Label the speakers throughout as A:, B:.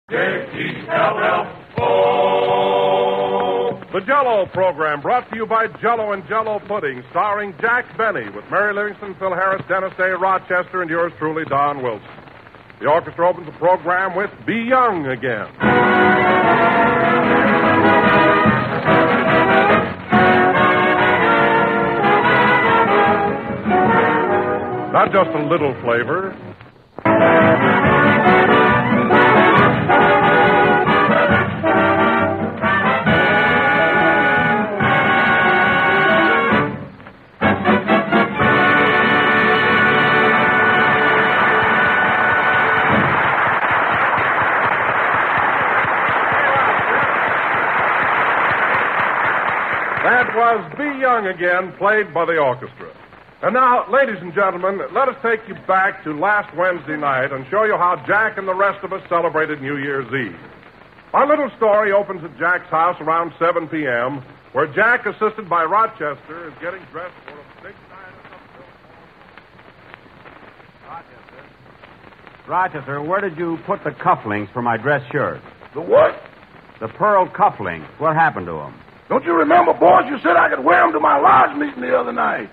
A: J-E-L-L-O. The Jell-O program brought to you by Jell-O and Jell-O Pudding, starring Jack Benny with Mary Livingston, Phil Harris, Dennis A. Rochester, and yours truly, Don Wilson. The orchestra opens the program with Be Young Again. Not just a little flavor. That was Be Young Again, played by the orchestra. And now, ladies and gentlemen, let us take you back to last Wednesday night and show you how Jack and the rest of us celebrated New Year's Eve. Our little story opens at Jack's house around 7 p.m., where Jack, assisted by Rochester, is getting dressed for a big night at the Biltmore.
B: Rochester, where did you put the cufflinks for my dress shirt?
C: The what?
B: The pearl cufflinks. What happened to them?
C: Don't you remember, boss? You said I could wear them to my lodge meeting the other night.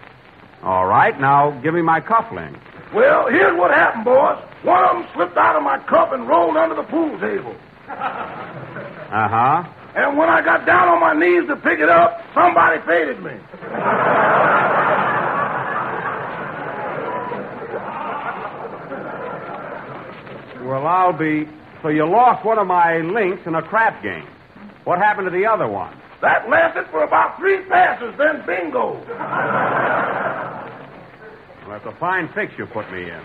B: All right, now give me my cufflinks.
C: Well, here's what happened, boss. One of them slipped out of my cuff and rolled under the pool table.
B: Uh-huh.
C: And when I got down on my knees to pick it up, somebody faded me.
B: Well, I'll be... So you lost one of my links in a crap game. What happened to the other one?
C: That lasted for about 3 passes, then bingo.
B: Well, that's a fine fix you put me in.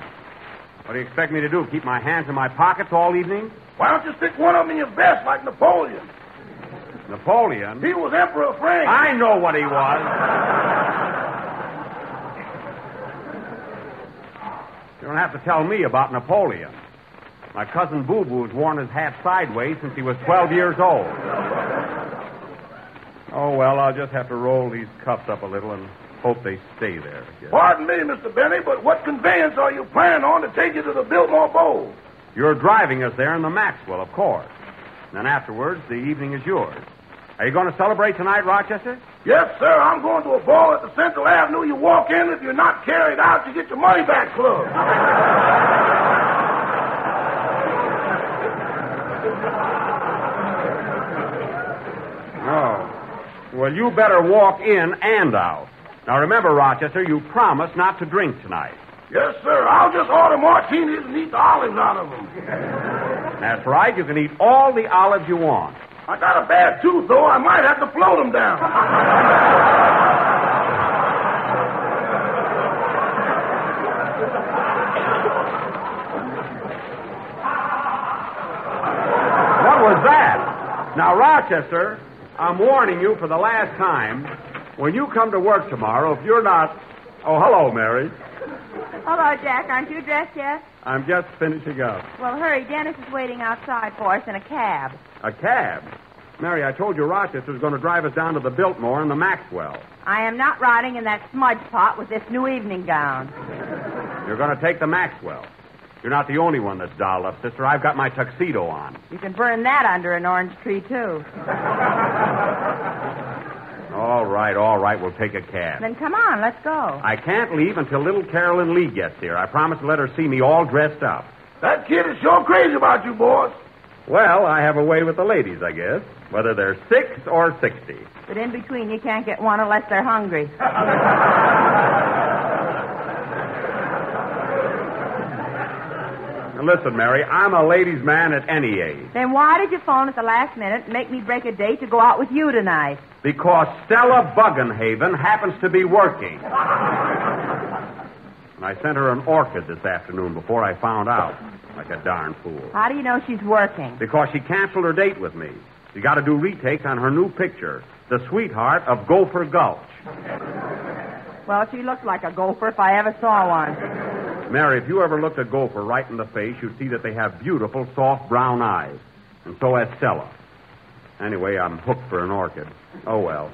B: What do you expect me to do, keep my hands in my pockets all evening?
C: Why don't you stick one of them in your vest like Napoleon?
B: Napoleon?
C: He was Emperor of France.
B: I know what he was. You don't have to tell me about Napoleon. My cousin Boo Boo's worn his hat sideways since he was 12 years old. Oh, well, I'll just have to roll these cuffs up a little and hope they stay there.
C: Pardon me, Mr. Benny, but what conveyance are you planning on to take you to the Biltmore Bowl?
B: You're driving us there in the Maxwell, of course. And then afterwards, the evening is yours. Are you going to celebrate tonight, Rochester?
C: Yes, sir. I'm going to a ball at the Central Avenue. You walk in. If you're not carried out, you get your money back club.
B: Oh. Well, you better walk in and out. Now, remember, Rochester, you promised not to drink tonight.
C: Yes, sir. I'll just order martinis and eat the olives out of them.
B: That's right. You can eat all the olives you want.
C: I got a bad tooth, though. I might have to float them down.
B: What was that? Now, Rochester, I'm warning you for the last time. When you come to work tomorrow, if you're not... Oh, hello, Mary.
D: Hello, Jack. Aren't you dressed yet?
B: I'm just finishing up.
D: Well, hurry. Dennis is waiting outside for us in a cab.
B: A cab? Mary, I told you Rochester's going to drive us down to the Biltmore and the Maxwell.
D: I am not riding in that smudge pot with this new evening gown.
B: You're going to take the Maxwell. You're not the only one that's dolled up, sister. I've got my tuxedo on.
D: You can burn that under an orange tree, too.
B: All right. We'll take a cab.
D: Then come on, let's go.
B: I can't leave until little Carolyn Lee gets here. I promised to let her see me all dressed up.
C: That kid is sure crazy about you, boss.
B: Well, I have a way with the ladies, I guess. Whether they're 6 or 60.
D: But in between, you can't get one unless they're hungry.
B: Now, listen, Mary, I'm a ladies' man at any age.
D: Then why did you phone at the last minute and make me break a date to go out with you tonight?
B: Because Stella Buggenhaven happens to be working. And I sent her an orchid this afternoon before I found out. Like a darn fool.
D: How do you know she's working?
B: Because she canceled her date with me. She got to do retakes on her new picture, The Sweetheart of Gopher Gulch.
D: Well, she looks like a gopher if I ever saw one.
B: Mary, if you ever looked a gopher right in the face, you'd see that they have beautiful, soft brown eyes. And so has Stella. Anyway, I'm hooked for an orchid. Oh, well.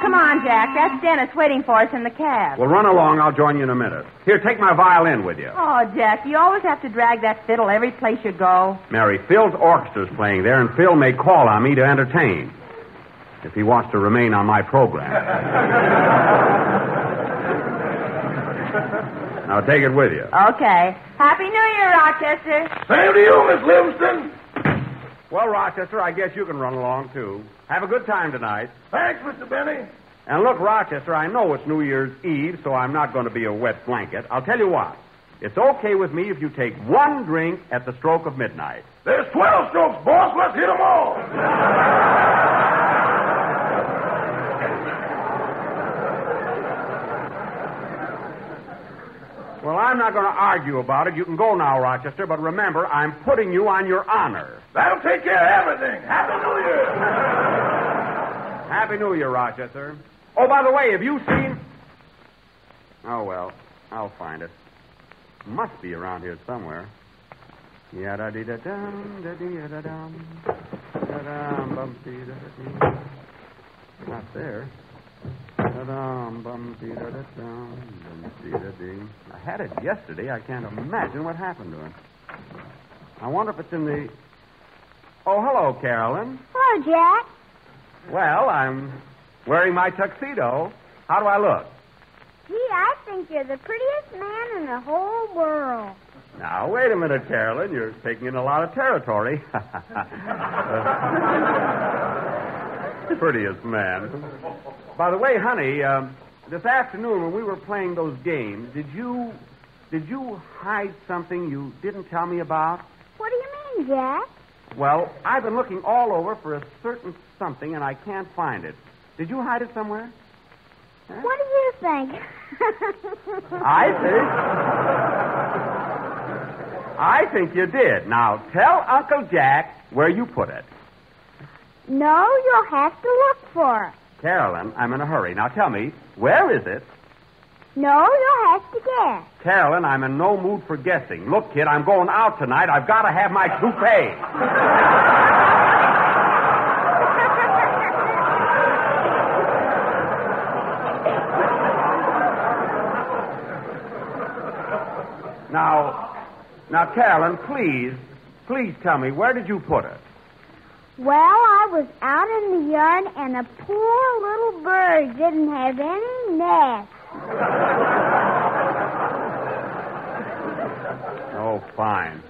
D: Come on, Jack. That's Dennis waiting for us in the cab.
B: Well, run along. I'll join you in a minute. Here, take my violin with you.
D: Oh, Jack, you always have to drag that fiddle every place you go.
B: Mary, Phil's orchestra's playing there, and Phil may call on me to entertain. If he wants to remain on my program. Now, take it with you.
D: Okay. Happy New Year, Rochester.
C: Same to you, Miss Livingston.
B: Well, Rochester, I guess you can run along, too. Have a good time tonight.
C: Thanks, Mr. Benny.
B: And look, Rochester, I know it's New Year's Eve, so I'm not going to be a wet blanket. I'll tell you what. It's okay with me if you take one drink at the stroke of midnight.
C: There's 12 strokes, boss. Let's hit them all.
B: Well, I'm not going to argue about it. You can go now, Rochester, but remember, I'm putting you on your honor.
C: That'll take care of everything. Happy New Year.
B: Happy New Year, Rochester. Oh, by the way, have you seen... Oh, well, I'll find it. Must be around here somewhere. Yada-dee-da-dum, da-dee-da-dum, da-dum, bum-dee-da-da-dee. Not there. Da-dum, bum-dee-da-da-dum, bum-dee-da-dee. I had it yesterday. I can't imagine what happened to it. I wonder if it's in the... Oh, hello, Carolyn.
E: Hello, Jack.
B: Well, I'm wearing my tuxedo. How do I look?
E: Gee, I think you're the prettiest man in the whole world.
B: Now, wait a minute, Carolyn. You're taking in a lot of territory. Prettiest man. By the way, honey, this afternoon when we were playing those games, did you hide something you didn't tell me about?
E: What do you mean, Jack?
B: Well, I've been looking all over for a certain something, and I can't find it. Did you hide it somewhere? Huh?
E: What do you think?
B: I think you did. Now, tell Uncle Jack where you put it.
E: No, you'll have to look for it.
B: Carolyn, I'm in a hurry. Now, tell me, where is it?
E: No, you'll have to guess.
B: Carolyn, I'm in no mood for guessing. Look, kid, I'm going out tonight. I've got to have my toupee. Now, Carolyn, please tell me, where did you put it?
E: Well, I was out in the yard, and a poor little bird didn't have any nest.
B: Oh, fine.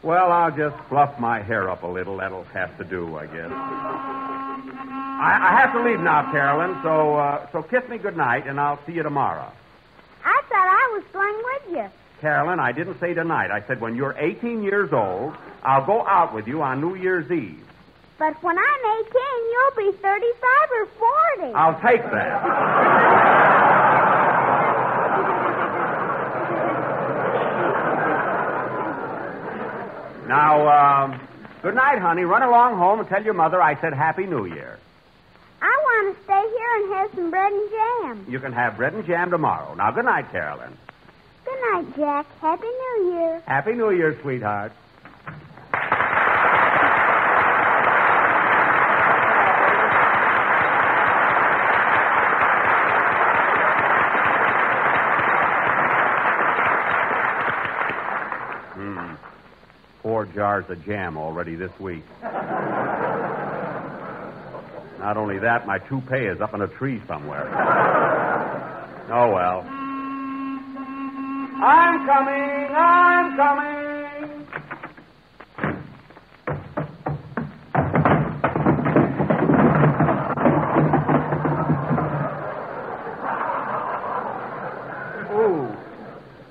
B: Well, I'll just fluff my hair up a little. That'll have to do, I guess. I have to leave now, Carolyn, so kiss me goodnight, and I'll see you tomorrow.
E: I thought I was going with you.
B: Carolyn, I didn't say tonight. I said when you're 18 years old, I'll go out with you on New Year's Eve.
E: But when I'm 18, you'll be 35 or 40.
B: I'll take that. Now, good night, honey. Run along home and tell your mother I said Happy New Year.
E: I want to stay here and have some bread and jam.
B: You can have bread and jam tomorrow. Now, good night, Carolyn.
E: Good night, Jack. Happy New Year.
B: Happy New Year, sweetheart. Four jars of jam already this week. Not only that, my toupee is up in a tree somewhere. Oh, well. I'm coming.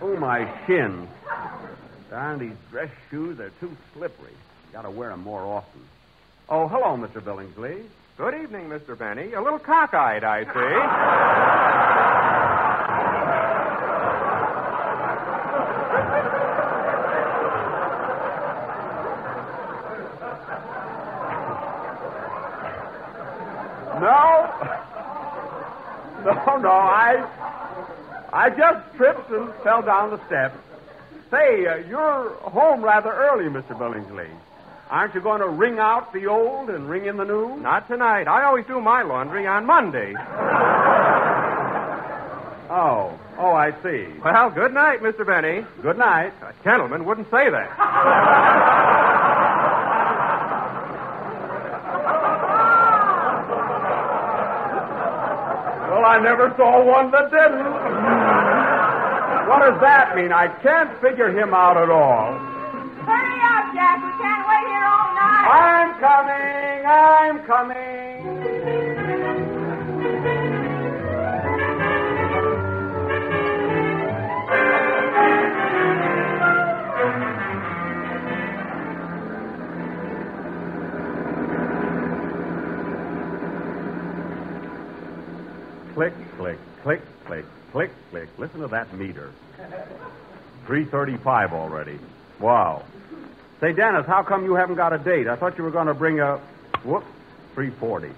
B: Ooh, my shins. Darn, these dress shoes, they're too slippery. Gotta wear them more often. Oh, hello, Mr. Billingsley.
F: Good evening, Mr. Benny. A little cockeyed, I see.
B: No, I just tripped and fell down the steps. Say, you're home rather early, Mr. Billingsley. Aren't you going to ring out the old and ring in the new?
F: Not tonight. I always do my laundry on Monday.
B: Oh, I see.
F: Well, good night, Mr. Benny.
B: Good night.
F: A gentleman wouldn't say that.
B: Well, I never saw one that didn't. What does that mean? I can't figure him out at all.
D: Hurry up, Jack. We can't wait here all night.
B: I'm coming. Click, click, click, click, click, click. Listen to that meter. 3:35 already. Wow. Say, Dennis, how come you haven't got a date? I thought you were going to bring a... Whoops, 3:40.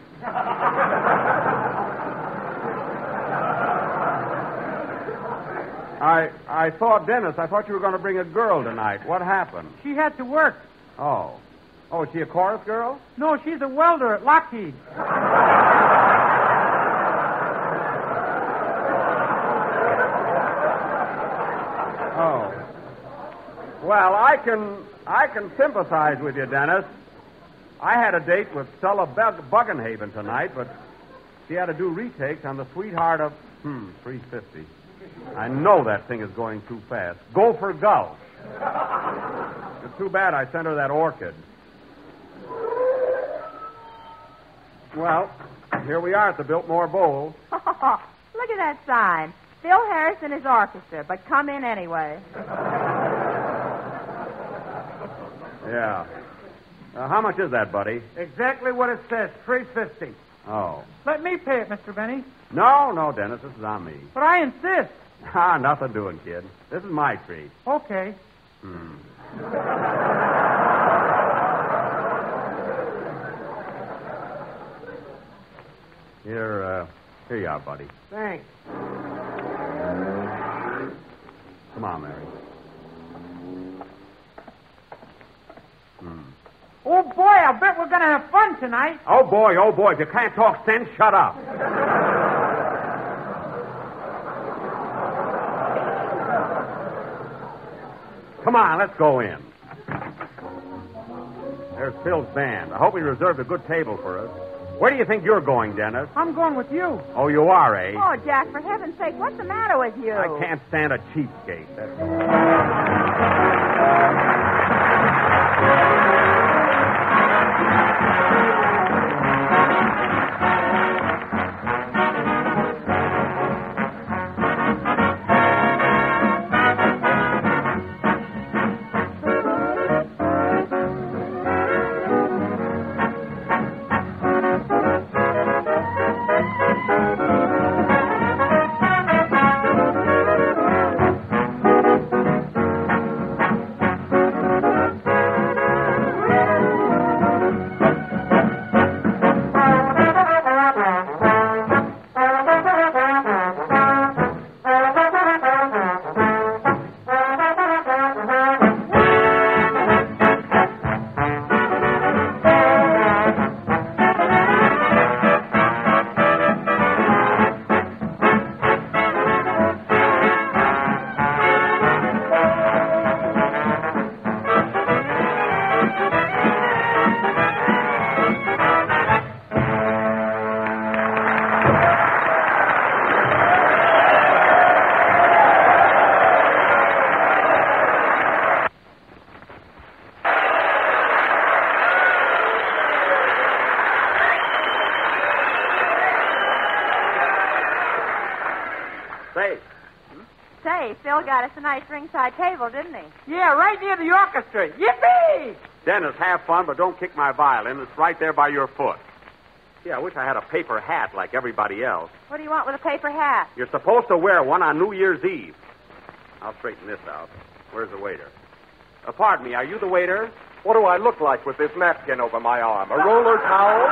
B: I thought, Dennis, I thought you were going to bring a girl tonight. What happened?
G: She had to work.
B: Oh, is she a chorus girl?
G: No, she's a welder at Lockheed.
B: Oh. Well, I can sympathize with you, Dennis. I had a date with Stella Buggenhaven tonight, but she had to do retakes on the Sweetheart of 350. I know that thing is going too fast. Go for Gulf. It's too bad I sent her that orchid. Well, here we are at the Biltmore Bowl.
D: Look at that sign. Phil Harris and his orchestra, but come in anyway.
B: Yeah. How much is that, buddy?
G: Exactly what it says, $3.50.
B: Oh.
G: Let me pay it, Mr. Benny.
B: No, Dennis, this is on me.
G: But I insist.
B: Nothing doing, kid. This is my treat.
G: Okay.
B: Here you are, buddy.
G: Thanks.
B: Come on, Mary.
G: Oh, boy, I bet we're going to have fun tonight.
B: Oh, boy, if you can't talk sense, shut up. Come on, let's go in. There's Phil's band. I hope he reserved a good table for us. Where do you think you're going, Dennis?
G: I'm going with you.
B: Oh, you are, eh?
D: Oh, Jack, for heaven's sake, what's the matter with you?
B: I can't stand a cheapskate. That's all.
D: Say, Phil got us a nice ringside table, didn't he?
G: Yeah, right near the orchestra. Yippee!
B: Dennis, have fun, but don't kick my violin. It's right there by your foot. Gee, I wish I had a paper hat like everybody else.
D: What do you want with a paper hat?
B: You're supposed to wear one on New Year's Eve. I'll straighten this out. Where's the waiter? Pardon me, are you the waiter?
F: What do I look like with this napkin over my arm? A roller towel?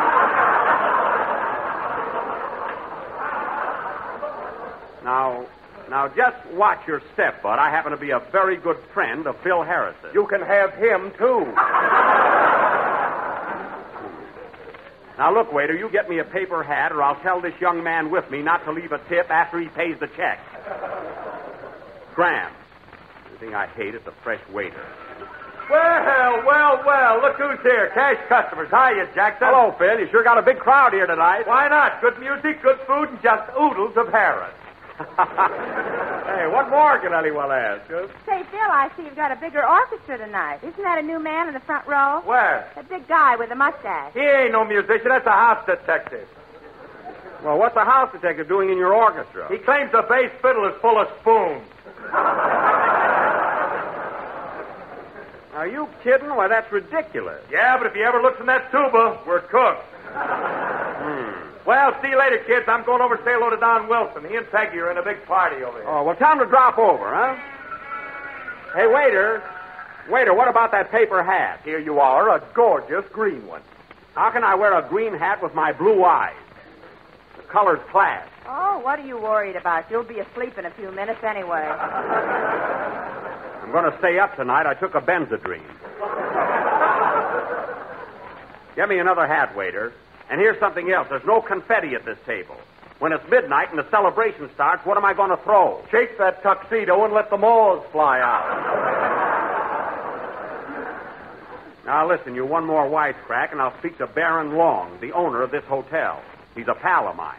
B: Now, just watch your step, Bud. I happen to be a very good friend of Phil Harris's.
F: You can have him, too.
B: Now, look, waiter, you get me a paper hat, or I'll tell this young man with me not to leave a tip after he pays the check. Scram. The thing I hate is the fresh waiter.
F: Well, look who's here. Cash customers. Hiya, Jackson.
B: Hello, Phil. You sure got a big crowd here tonight.
F: Why not? Good music, good food, and just oodles of herring.
B: Hey, what more can anyone ask? Huh?
D: Say, Phil, I see you've got a bigger orchestra tonight. Isn't that a new man in the front row?
F: Where?
D: That big guy with the mustache.
F: He ain't no musician. That's a house detective.
B: Well, what's the house detective doing in your orchestra?
F: He claims the bass fiddle is full of spoons.
B: Are you kidding? Why, that's ridiculous.
F: Yeah, but if he ever looks in that tuba, we're cooked. Well, see you later, kids. I'm going over to say hello to Don Wilson. He and Peggy are in a big party over here.
B: Oh, well, tell him to drop over, huh? Hey, waiter. Waiter, what about that paper hat?
F: Here you are, a gorgeous green one.
B: How can I wear a green hat with my blue eyes? The color's class.
D: Oh, what are you worried about? You'll be asleep in a few minutes anyway.
B: I'm going to stay up tonight. I took a Benzedrine. Get me another hat, waiter. And here's something else. There's no confetti at this table. When it's midnight and the celebration starts, what am I going to throw?
F: Shake that tuxedo and let the moths fly out.
B: Now, listen, you one more wisecrack, and I'll speak to Baron Long, the owner of this hotel. He's a pal of mine.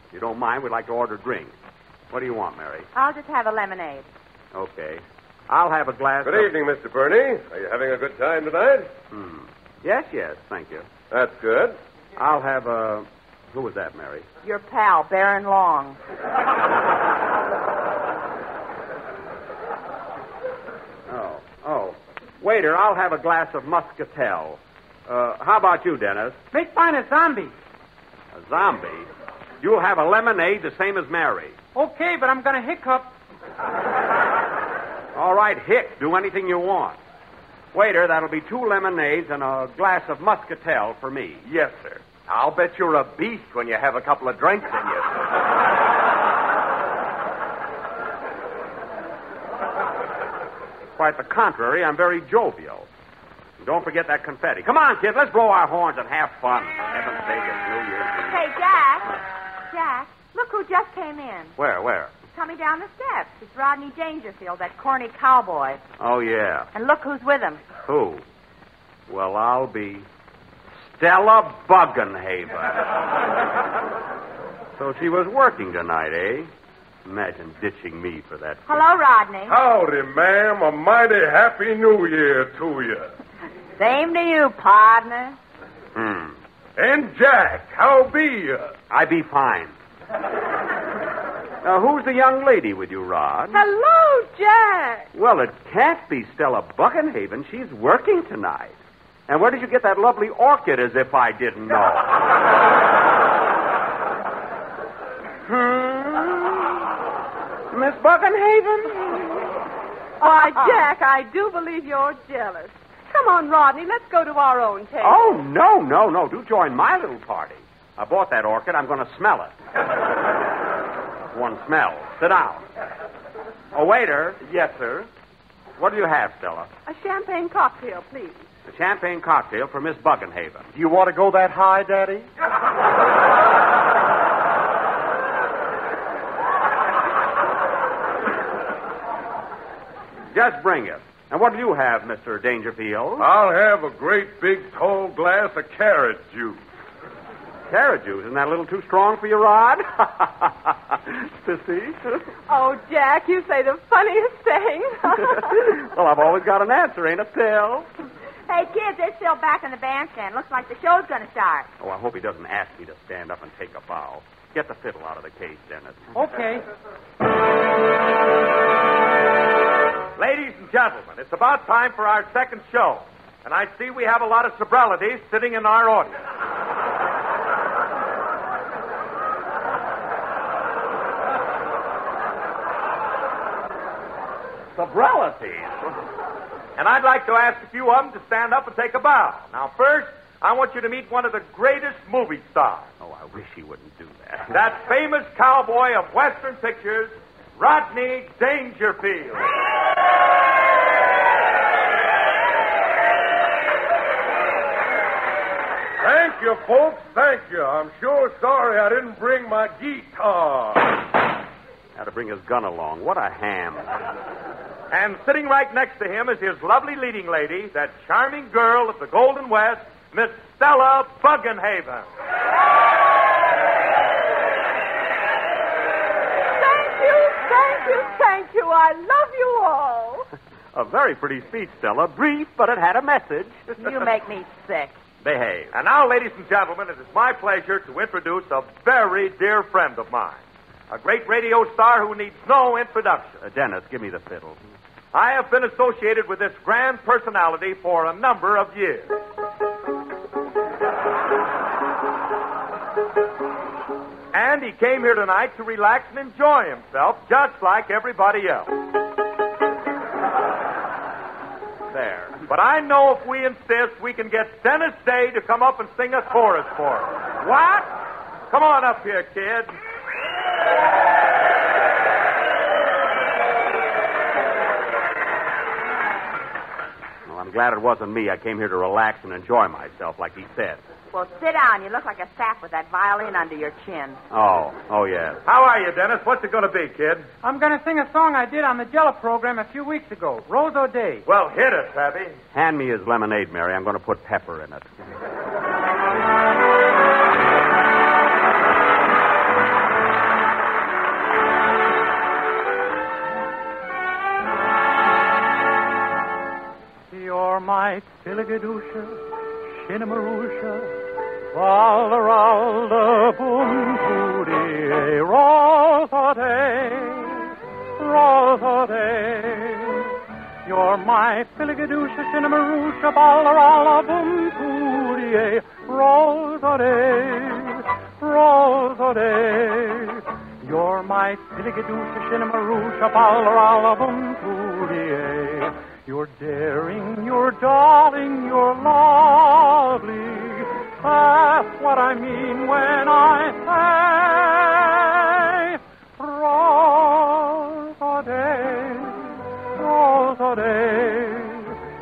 B: If you don't mind, we'd like to order drinks. What do you want, Mary?
D: I'll just have a lemonade.
B: Okay. I'll have a glass
A: Good evening, Mr. Burney. Are you having a good time tonight?
B: Yes, thank you.
A: That's good.
B: I'll have a... Who was that, Mary?
D: Your pal, Baron Long.
B: Oh. Waiter, I'll have a glass of muscatel. How about you, Dennis?
G: Make mine a zombie.
B: A zombie? You'll have a lemonade the same as Mary.
G: Okay, but I'm going to hiccup.
B: All right, Hick, do anything you want. Waiter, that'll be 2 lemonades and a glass of muscatel for me.
F: Yes, sir. I'll bet you're a beast when you have a couple of drinks in you.
B: Quite the contrary, I'm very jovial. And don't forget that confetti. Come on, kid, let's blow our horns and have fun. For heaven's sake, it's New Year's Eve.
D: Hey, Jack, look who just came in.
B: Where?
D: Coming down the steps. It's Rodney Dangerfield, that corny cowboy.
B: Oh, yeah.
D: And look who's with him.
B: Who? Well, I'll be Stella Buggenhaven. So she was working tonight, eh? Imagine ditching me for that.
D: Hello, Rodney.
A: Howdy, ma'am. A mighty happy New Year to you.
D: Same to you, partner.
A: And Jack, how be you?
B: I be fine. Now, who's the young lady with you, Rod?
D: Hello, Jack.
B: Well, it can't be Stella Buckenhaven. She's working tonight. And where did you get that lovely orchid, as if I didn't know? Miss Buckenhaven?
H: Why, Jack, I do believe you're jealous. Come on, Rodney, let's go to our own table.
B: Oh, no. Do join my little party. I bought that orchid. I'm going to smell it. One smell. Sit down. Oh, waiter.
F: Yes, sir.
B: What do you have, Stella?
H: A champagne cocktail, please.
B: A champagne cocktail for Miss Buckenhaven.
F: Do you want to go that high, Daddy?
B: Just bring it. And what do you have, Mr. Dangerfield?
A: I'll have a great big tall glass of carrot juice.
B: Carrot juice. Isn't that a little too strong for you, Rod? Sissy?
H: Oh, Jack, you say the funniest thing.
B: Well, I've always got an answer, ain't I, Phil?
D: Hey, kids, they're still back in the bandstand. Looks like the show's going to start.
B: Oh, I hope he doesn't ask me to stand up and take a bow. Get the fiddle out of the case, Dennis.
G: Okay.
F: Ladies and gentlemen, it's about time for our second show. And I see we have a lot of sobralities sitting in our audience. Sobralities? And I'd like to ask a few of them to stand up and take a bow. Now, first, I want you to meet one of the greatest movie stars.
B: Oh, I wish he wouldn't do that.
F: That famous cowboy of Western pictures, Rodney Dangerfield.
A: Thank Thank you, folks. Thank you. I'm sure sorry I didn't bring my guitar.
B: Had to bring his gun along. What a ham.
F: And sitting right next to him is his lovely leading lady, that charming girl of the Golden West, Miss Stella Buggenhaven.
H: Thank you. I love you all.
B: A very pretty speech, Stella. Brief, but it had a message.
D: You make me sick.
B: Behave.
F: And now, ladies and gentlemen, it is my pleasure to introduce a very dear friend of mine. A great radio star who needs no introduction.
B: Dennis, give me the fiddle.
F: I have been associated with this grand personality for a number of years. And he came here tonight to relax and enjoy himself just like everybody else. There. But I know if we insist, we can get Dennis Day to come up and sing a chorus for us. What? Come on up here, kid.
B: Well, I'm glad it wasn't me. I came here to relax and enjoy myself, like he said.
D: Well, sit down. You look like a sap with that violin under your chin.
B: Oh, yes.
F: How are you, Dennis? What's it going to be, kid?
G: I'm going to sing a song I did on the Jello program a few weeks ago, Rose O'Day.
F: Well, hit it, Pappy.
B: Hand me his lemonade, Mary. I'm going to put pepper in it.
G: You're my Filigadusha, Shinnamarusha, Valderalda, Boom, Rose O'Day, Rose O'Day. You're my Filigadusha, Shinnamarusha, Valderalda, Boom, Rose O'Day, Rose O'Day. You're my Filigadusha, Shinnamarusha, Valderalda, Boom, You're daring, you're darling, you're lovely. That's what I mean when I say Rose O'Day, Rose O'Day.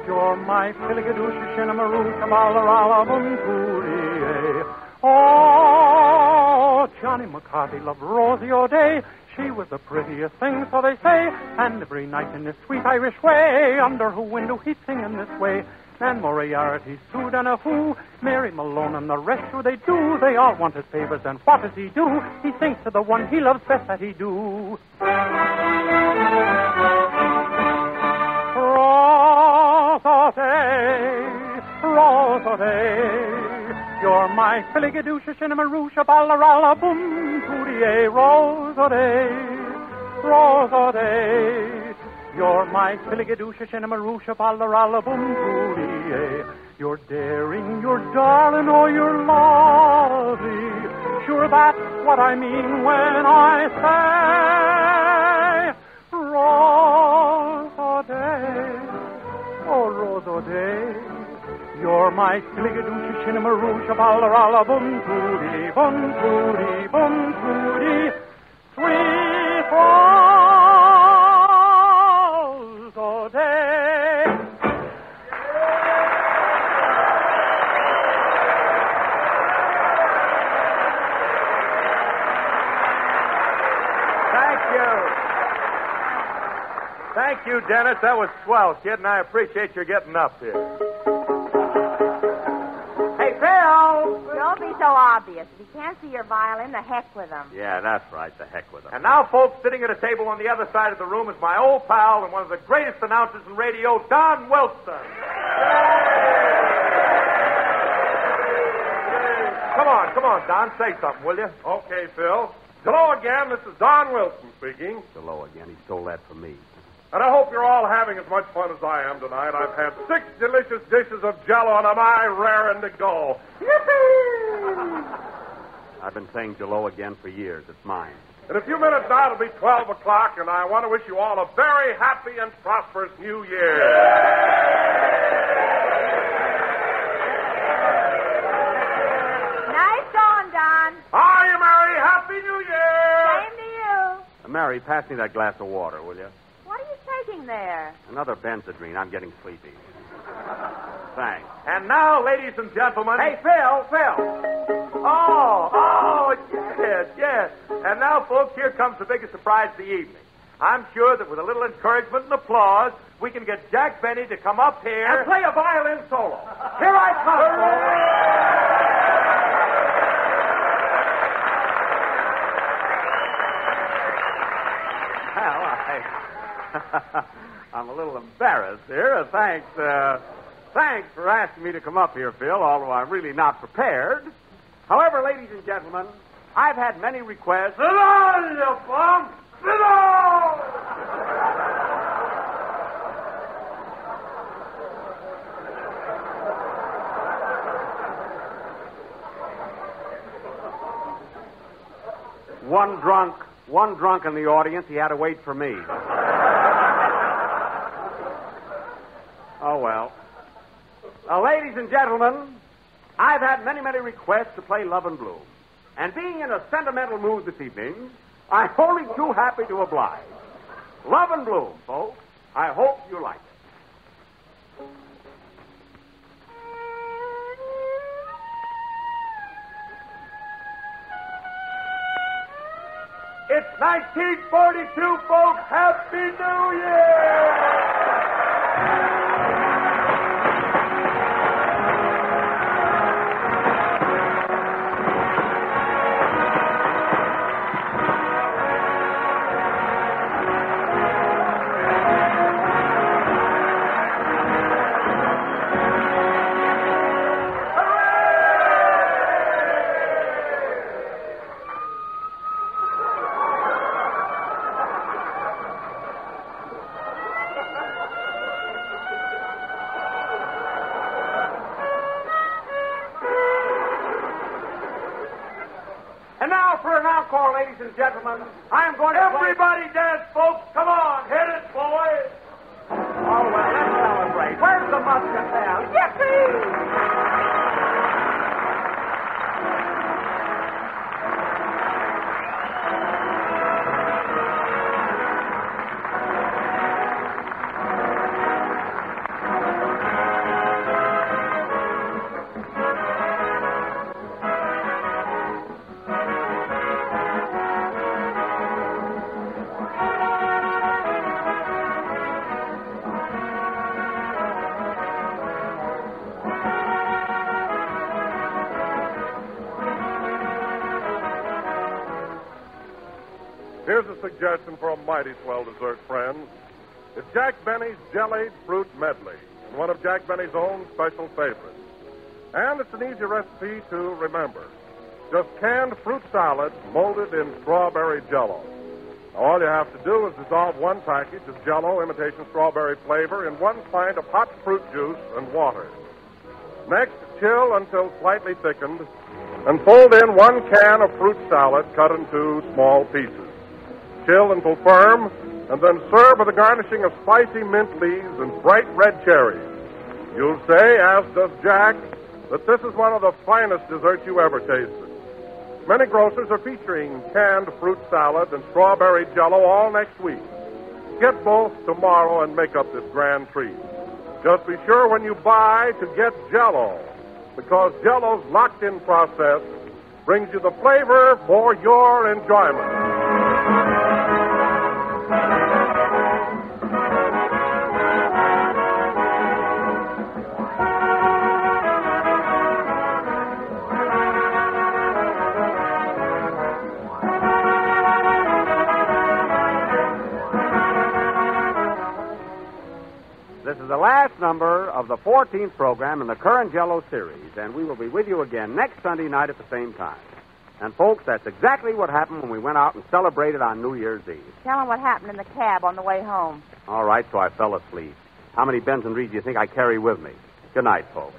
G: You're my Filigadusha, Shinnamarusha, Ballarala, Bunturie. Oh, Johnny McCarthy loved Rosie O'Day. She was the prettiest thing, so they say. And every night in this sweet Irish way, under her window he'd sing in this way. And Moriarty, Sue Donahue, Mary Malone, and the rest who they do. They all want his favors, and what does he do? He sings to the one he loves best that he do. Rose O'Day, Rose O'Day. You're my Filigadusha, Shinnamarusha, Ballarala, Boom, Tootie, Rose O'Day, Rose O'Day. You're my Filigadusha, Shinnamarusha, Ballarala, Boom, Tootie. You're daring, you're darling, oh, you're lovely. Sure, that's what I mean when I say Rose O'Day, oh, Rose O'Day. You're my Filigadusha, Shinnamarusha, Ballarala, Boom, Tootie, Boom, Tootie, Boom, Tootie. Sweet Rose O'Day.
F: Thank you, Dennis. That was swell, kid, and I appreciate your getting up here. Hey, Phil!
D: Don't be so obvious. If you can't see your violin, the heck with them.
B: Yeah, that's right. The heck with him.
F: And now, folks, sitting at a table on the other side of the room is my old pal and one of the greatest announcers in radio, Don Wilson. Come on, Don. Say something, will you?
A: Okay, Phil. Hello again. This is Don Wilson speaking.
B: Hello again. He stole that from me.
A: And I hope you're all having as much fun as I am tonight. I've had 6 delicious dishes of Jell-O, and I'm raring to go. Yippee!
B: I've been saying Jell-O again for years. It's mine.
A: In a few minutes now, it'll be 12 o'clock, and I want to wish you all a very happy and prosperous New Year.
D: Nice going, Don.
A: Are you, Mary? Happy New Year!
D: Same to you.
B: Mary, pass me that glass of water, will you?
D: What are you taking there?
B: Another Benzedrine. I'm getting sleepy.
F: thanks. And now, ladies and gentlemen...
B: Hey, Phil.
F: Oh, yes. And now, folks, here comes the biggest surprise of the evening. I'm sure that with a little encouragement and applause, we can get Jack Benny to come up here...
C: And play a violin solo. Here I
F: Well, I'm a little embarrassed here. Thanks for asking me to come up here, Phil, although I'm really not prepared. However, ladies and gentlemen, I've had many requests...
C: Sit down, you bum! Sit down!
F: One drunk in the audience. He had to wait for me. Oh, well. Ladies and gentlemen, I've had many, many requests to play Love and Bloom. And being in a sentimental mood this evening, I'm only too happy to oblige. Love and Bloom, folks. I hope you like it. It's 1942, folks. Happy New Year! And now for an encore, ladies and gentlemen. I am going to Everybody dance, folks. Come on. Hit it, boys. Oh, well, let's celebrate. Where's the muscatel? Yippee!
A: Here's a suggestion for a mighty swell dessert, friends. It's Jack Benny's Jellied Fruit Medley, one of Jack Benny's own special favorites. And it's an easy recipe to remember. Just canned fruit salad molded in strawberry jello. Now, all you have to do is dissolve one package of jello imitation strawberry flavor in 1 pint of hot fruit juice and water. Next, chill until slightly thickened, and fold in 1 can of fruit salad cut into small pieces. Chill until firm, and then serve with a garnishing of spicy mint leaves and bright red cherries. You'll say, as does Jack, that this is one of the finest desserts you ever tasted. Many grocers are featuring canned fruit salad and strawberry jello all next week. Get both tomorrow and make up this grand treat. Just be sure when you buy to get jello, because jello's locked-in process brings you the flavor for your enjoyment.
F: This is the last number of the 14th program in the current Jello series, and we will be with you again next Sunday night at the same time. And, folks, that's exactly what happened when we went out and celebrated on New Year's Eve.
D: Tell him what happened in the cab on the way home.
F: All right, so I fell asleep. How many Benz and Reeds do you think I carry with me? Good night, folks.